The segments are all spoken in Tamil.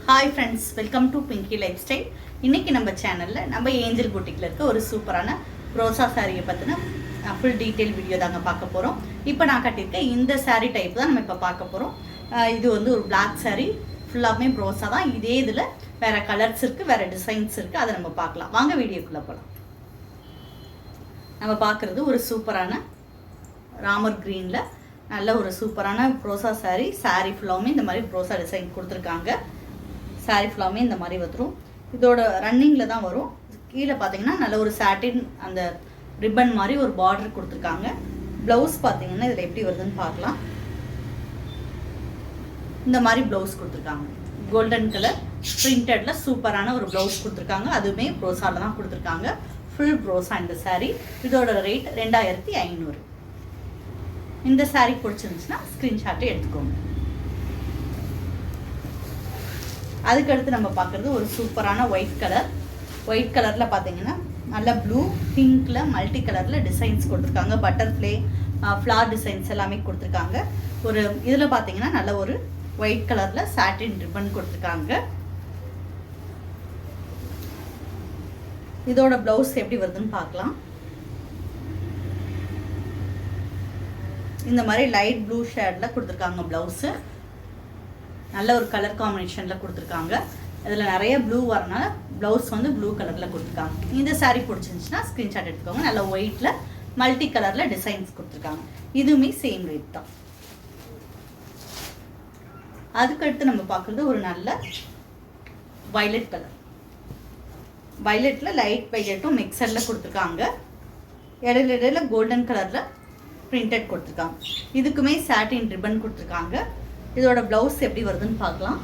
Hi friends, welcome to Pinki life style. இன்றைக்கி நம்ம சேனலில் நம்ம ஏஞ்சல் பூட்டிக்கில் இருக்க ஒரு சூப்பரான ரோசா சாரியை பற்றின ஃபுல் டீட்டெயில் வீடியோ தாங்க பார்க்க போகிறோம். இப்போ நான் கட்டியிருக்கேன் இந்த சாரீ டைப் தான் நம்ம இப்போ பார்க்க போகிறோம். இது வந்து ஒரு பிளாக் சாரீ, ஃபுல்லாகவே ரோசா தான். இதே இதில் வேறு கலர்ஸ் இருக்குது, வேறு டிசைன்ஸ் இருக்குது, அதை நம்ம பார்க்கலாம். வாங்க வீடியோக்குள்ளே போகலாம். நம்ம பார்க்குறது ஒரு சூப்பரான ராமர் க்ரீனில் நல்ல ஒரு சூப்பரான ரோசா சாரீ. சாரீ ஃபுல்லாகவுமே இந்த மாதிரி ரோசா டிசைன் கொடுத்துருக்காங்க. சாரீ ஃபுல்லாகவுமே இந்த மாதிரி வந்துடும். இதோட ரன்னிங்கில் தான் வரும். கீழே பார்த்தீங்கன்னா நல்ல ஒரு சாட்டின் அந்த ரிப்பன் மாதிரி ஒரு பார்டர் கொடுத்துருக்காங்க. ப்ளவுஸ் பார்த்தீங்கன்னா இதில் எப்படி வருதுன்னு பார்க்கலாம். இந்த மாதிரி ப்ளவுஸ் கொடுத்துருக்காங்க. கோல்டன் கலர் பிரிண்டடில் சூப்பரான ஒரு ப்ளவுஸ் கொடுத்துருக்காங்க. அதுவுமே ப்ரோசாவில் தான் கொடுத்துருக்காங்க. ஃபுல் ப்ரோஸா இந்த சாரீ. இதோட ரேட் 2500. இந்த சாரீ பிடிச்சிருந்துச்சுன்னா ஸ்க்ரீன்ஷாட்டை எடுத்துக்கோங்க. அதுக்கடுத்து நம்ம பார்க்குறது ஒரு சூப்பரான ஒயிட் கலர். ஒயிட் கலரில் பார்த்தீங்கன்னா நல்ல ப்ளூ பிங்க்கில் மல்டி கலரில் டிசைன்ஸ் கொடுத்துருக்காங்க. பட்டர்ஃப்ளை ஃப்ளார் டிசைன்ஸ் எல்லாமே கொடுத்துருக்காங்க. ஒரு இதில் பார்த்தீங்கன்னா நல்ல ஒரு ஒயிட் கலரில் சாட்டின் ரிப்பன் கொடுத்துருக்காங்க. இதோட ப்ளவுஸ் எப்படி வருதுன்னு பார்க்கலாம். இந்த மாதிரி லைட் ப்ளூ ஷேடில் கொடுத்துருக்காங்க ப்ளவுஸு. நல்ல ஒரு கலர் காம்பினேஷனில் கொடுத்துருக்காங்க. இதில் நிறைய ப்ளூ வரனால ப்ளவுஸ் வந்து ப்ளூ கலரில் கொடுத்துருக்காங்க. இந்த சாரீ பிடிச்சிருந்துச்சுன்னா ஸ்க்ரீன்ஷாட் எடுத்துக்கோங்க. நல்ல ஒயிட்டில் மல்டி கலரில் டிசைன்ஸ் கொடுத்துருக்காங்க. இதுவுமே சேம் ரேட் தான். அதுக்கடுத்து நம்ம பார்க்குறது ஒரு நல்ல வயலட் கலர். வயலட்டில் லைட் வயலட்டும் மிக்சரில் கொடுத்துருக்காங்க. இடையில கோல்டன் கலரில் பிரிண்டட் கொடுத்துருக்காங்க. இதுக்குமே சாட்டின் ரிப்பன் கொடுத்துருக்காங்க. இதோட ப்ளவுஸ் எப்படி வருதுன்னு பார்க்கலாம்.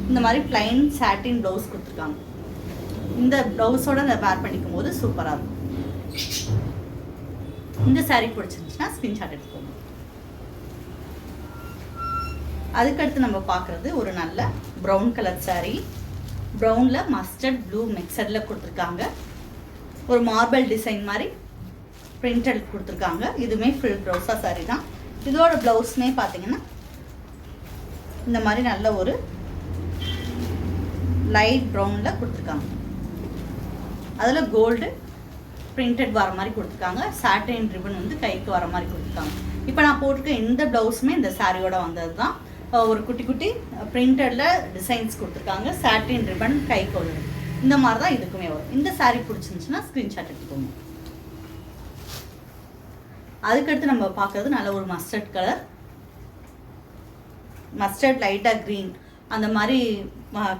இந்த மாதிரி பிளைன் சாட்டின் ப்ளவுஸ் கொடுத்துருக்காங்க. இந்த ப்ளவுஸோட வேர் பண்ணிக்கும் போது சூப்பராக இருக்கும். இந்த சாரீ பிடிச்சிருந்துச்சுன்னா ஸ்க்ரீன்ஷாட் எடுத்துக்கோங்க. அதுக்கடுத்து நம்ம பார்க்குறது ஒரு நல்ல ப்ரௌன் கலர் சாரீ. ப்ரௌனில் மஸ்டர்ட் ப்ளூ மிக்சரில் கொடுத்துருக்காங்க. ஒரு மார்பிள் டிசைன் மாதிரி பிரிண்டட் கொடுத்துருக்காங்க. இதுவுமே ஃபுல் ரோசா சாரீ தான். இதோட ப்ளவுஸ்மே பார்த்தீங்கன்னா இந்த மாதிரி நல்ல ஒரு லைட் ப்ரௌனில் கொடுத்துருக்காங்க. அதில் கோல்டு பிரிண்டட் வர மாதிரி கொடுத்துருக்காங்க. சாட்டின் ரிப்பன் வந்து கைக்கு வர மாதிரி கொடுத்துருக்காங்க. இப்போ நான் போட்டிருக்க இந்த ப்ளவுஸுமே இந்த சாரியோட வந்தது தான். ஒரு குட்டி குட்டி பிரிண்டடில் டிசைன்ஸ் கொடுத்துருக்காங்க. சாட்டின் ரிப்பன் கைக்கு வரும். இந்த மாதிரி தான் இதுக்குமே வரும். இந்த சாரீ பிடிச்சிருந்துச்சுன்னா ஸ்க்ரீன்ஷாட் எடுத்துக்கோங்க. அதுக்கடுத்து நம்ம பார்க்குறது நல்ல ஒரு மஸ்டர்ட் கலர். மஸ்டர்ட் லைட்டாக க்ரீன் அந்த மாதிரி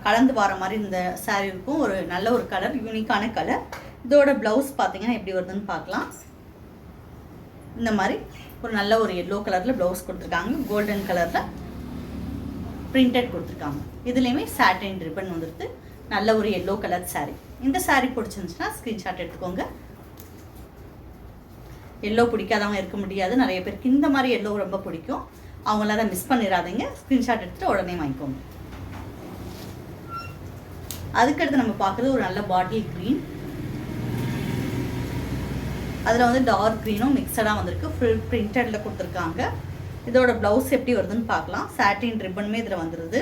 கலந்து வர மாதிரி இந்த சாரீ இருக்கும். ஒரு நல்ல ஒரு கலர், யூனிக்கான கலர். இதோட ப்ளவுஸ் பார்த்தீங்கன்னா எப்படி வருதுன்னு பார்க்கலாம். இந்த மாதிரி ஒரு நல்ல ஒரு எல்லோ கலரில் ப்ளவுஸ் கொடுத்துருக்காங்க. கோல்டன் கலரில் பிரிண்டட் கொடுத்துருக்காங்க. இதுலேயுமே சாட்டின் ரிப்பன் வந்துடுது. நல்ல ஒரு எல்லோ கலர் சாரீ. இந்த சாரீ பிடிச்சிருந்துச்சுன்னா ஸ்க்ரீன்ஷாட் எடுத்துக்கோங்க. எல்லோ பிடிக்காதவங்க இருக்க முடியாது. நிறைய பேருக்கு இந்த மாதிரி எல்லோ ரொம்ப பிடிக்கும். அவங்களாம் அதை மிஸ் பண்ணிடாதீங்க. ஸ்க்ரீன்ஷாட் எடுத்துகிட்டு உடனே வாங்கிக்கோங்க. அதுக்கடுத்து நம்ம பார்க்குறது ஒரு நல்ல பாட்டில் க்ரீன். அதில் வந்து டார்க் க்ரீனும் மிக்சடாக வந்திருக்கு. ஃபுல் பிரிண்டடில் கொடுத்துருக்காங்க. இதோட ப்ளவுஸ் எப்படி வருதுன்னு பார்க்கலாம். சாட்டின் ரிப்பனுமே இதில் வந்துடுது.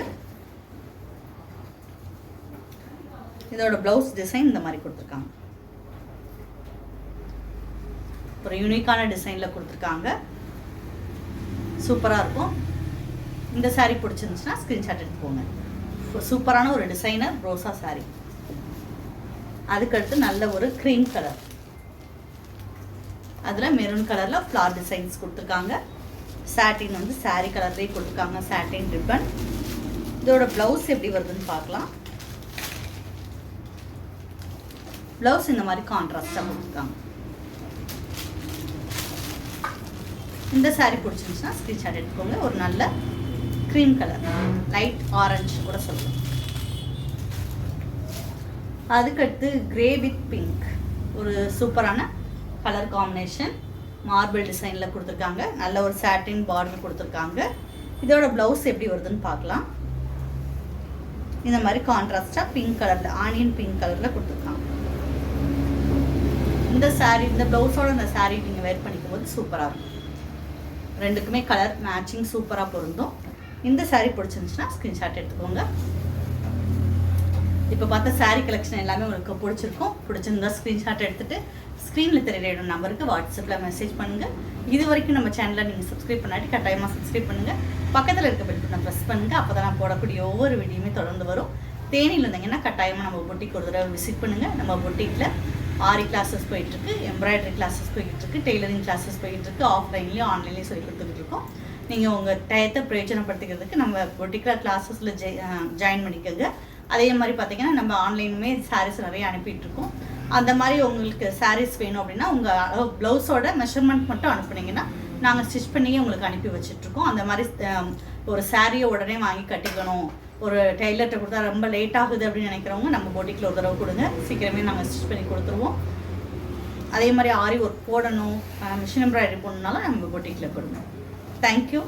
இதோட ப்ளவுஸ் டிசைன் இந்த மாதிரி கொடுத்துருக்காங்க. ஒரு யூனிக்கான டிசைனில் கொடுத்துருக்காங்க. சூப்பராக இருக்கும். இந்த சாரீ பிடிச்சிருந்துச்சுன்னா ஸ்க்ரீன்ஷாட் எடுத்துக்கோங்க. சூப்பரான ஒரு டிசைனர் ரோசா சாரீ. அதுக்கடுத்து நல்ல ஒரு க்ரீம் கலர். அதில் மெரூன் கலரில் ஃப்ளார் டிசைன்ஸ் கொடுத்துருக்காங்க. சாட்டின் வந்து சாரீ கலர்லேயே கொடுத்துருக்காங்க. சாட்டின் ரிப்பன். இதோட ப்ளவுஸ் எப்படி வருதுன்னு பார்க்கலாம். ப்ளவுஸ் இந்த மாதிரி கான்ட்ராஸ்டாக கொடுத்துருக்காங்க. இந்த சாரீ பிடிச்சிருந்துச்சுன்னா ஸ்க்ரீன்ஷாட் எடுத்துக்கோங்க. ஒரு நல்ல க்ரீம் கலர், லைட் ஆரஞ்சு கூட சொல்லுவோம். அதுக்கடுத்து கிரே வித் பிங்க், ஒரு சூப்பரான கலர் காம்பினேஷன். மார்பிள் டிசைனில் கொடுத்துருக்காங்க. நல்ல ஒரு சாட்டின் பார்டர் கொடுத்துருக்காங்க. இதோட ப்ளவுஸ் எப்படி வருதுன்னு பார்க்கலாம். இந்த மாதிரி கான்ட்ராஸ்டாக பிங்க் கலரில், ஆனியன் பிங்க் கலரில் கொடுத்துருக்காங்க. இந்த சாரீ, இந்த ப்ளவுஸோட இந்த சாரீ நீங்கள் வேர் பண்ணிக்கும் போது சூப்பராக இருக்கும். ரெண்டுக்குமே கலர் மேட்சிங் சூப்பராக பொருந்தும். இந்த சாரீ பிடிச்சிருந்துச்சுன்னா ஸ்க்ரீன்ஷாட் எடுத்துக்கோங்க. இப்போ பார்த்த saree கலெக்ஷன் எல்லாமே உங்களுக்கு பிடிச்சிருக்கும். பிடிச்சிருந்தா ஸ்க்ரீன்ஷாட் எடுத்துகிட்டு ஸ்க்ரீனில் தெரியுற நம்பருக்கு வாட்ஸ்அப்பில் மெசேஜ் பண்ணுங்கள். இது வரைக்கும் நம்ம சேனலை நீங்கள் சப்ஸ்கிரைப் பண்ணாட்டி கட்டாயமாக சப்ஸ்கிரைப் பண்ணுங்கள். பக்கத்தில் இருக்க பெல் பட்டனை ப்ரெஸ் பண்ணுங்கள். அப்போ தான் நான் போடக்கூடிய ஒவ்வொரு வீடியோமே தொடர்ந்து வரும். தேனியில் இருந்தீங்கன்னா கட்டாயமாக நம்ம பொட்டிக் ஒரு தடவை விசிட் பண்ணுங்கள். நம்ம பொட்டிக்கில் ஆரி கிளாஸஸ் போயிட்டுருக்கு, எம்ப்ராய்டரி கிளாஸஸ் போயிட்டுருக்கு, டெய்லரிங் கிளாஸஸ் போயிட்டுருக்கு, ஆஃப்லைன்லேயும் ஆன்லைன்லேயும் சொல்லி கொடுத்துக்கிட்டு இருக்கோம். நீங்கள் உங்கள் டயத்தை பிரயோஜனப்படுத்திக்கிறதுக்கு நம்ம பொட்டிக்குலர் கிளாஸஸில் ஜாயின் பண்ணிக்கோங்க. அதே மாதிரி பார்த்தீங்கன்னா நம்ம ஆன்லைனுமே சாரீஸ் நிறைய அனுப்பிட்டுருக்கோம். அந்த மாதிரி உங்களுக்கு சாரீஸ் வேணும் அப்படின்னா உங்கள் ப்ளவுஸோட மெஷர்மெண்ட் மட்டும் அனுப்புனீங்கன்னா நாங்கள் ஸ்டிச் பண்ணியே உங்களுக்கு அனுப்பி வச்சிட்ருக்கோம். அந்த மாதிரி ஒரு சாரியை உடனே வாங்கி கட்டிக்கணும், ஒரு டெய்லர்கிட்ட கொடுத்தா ரொம்ப லேட் ஆகுது அப்படின்னு நினைக்கிறவங்க நம்ம பொட்டிக்கில் ஒரு தடவை கொடுங்க, சீக்கிரமே நாங்கள் ஸ்டிச் பண்ணி கொடுத்துருவோம். அதே மாதிரி ஆரி ஒர்க் போடணும், மிஷின் எம்ப்ராய்டரி போடணுன்னாலும் நம்ம பொட்டிக்கில் கொடுங்க. தேங்க்யூ.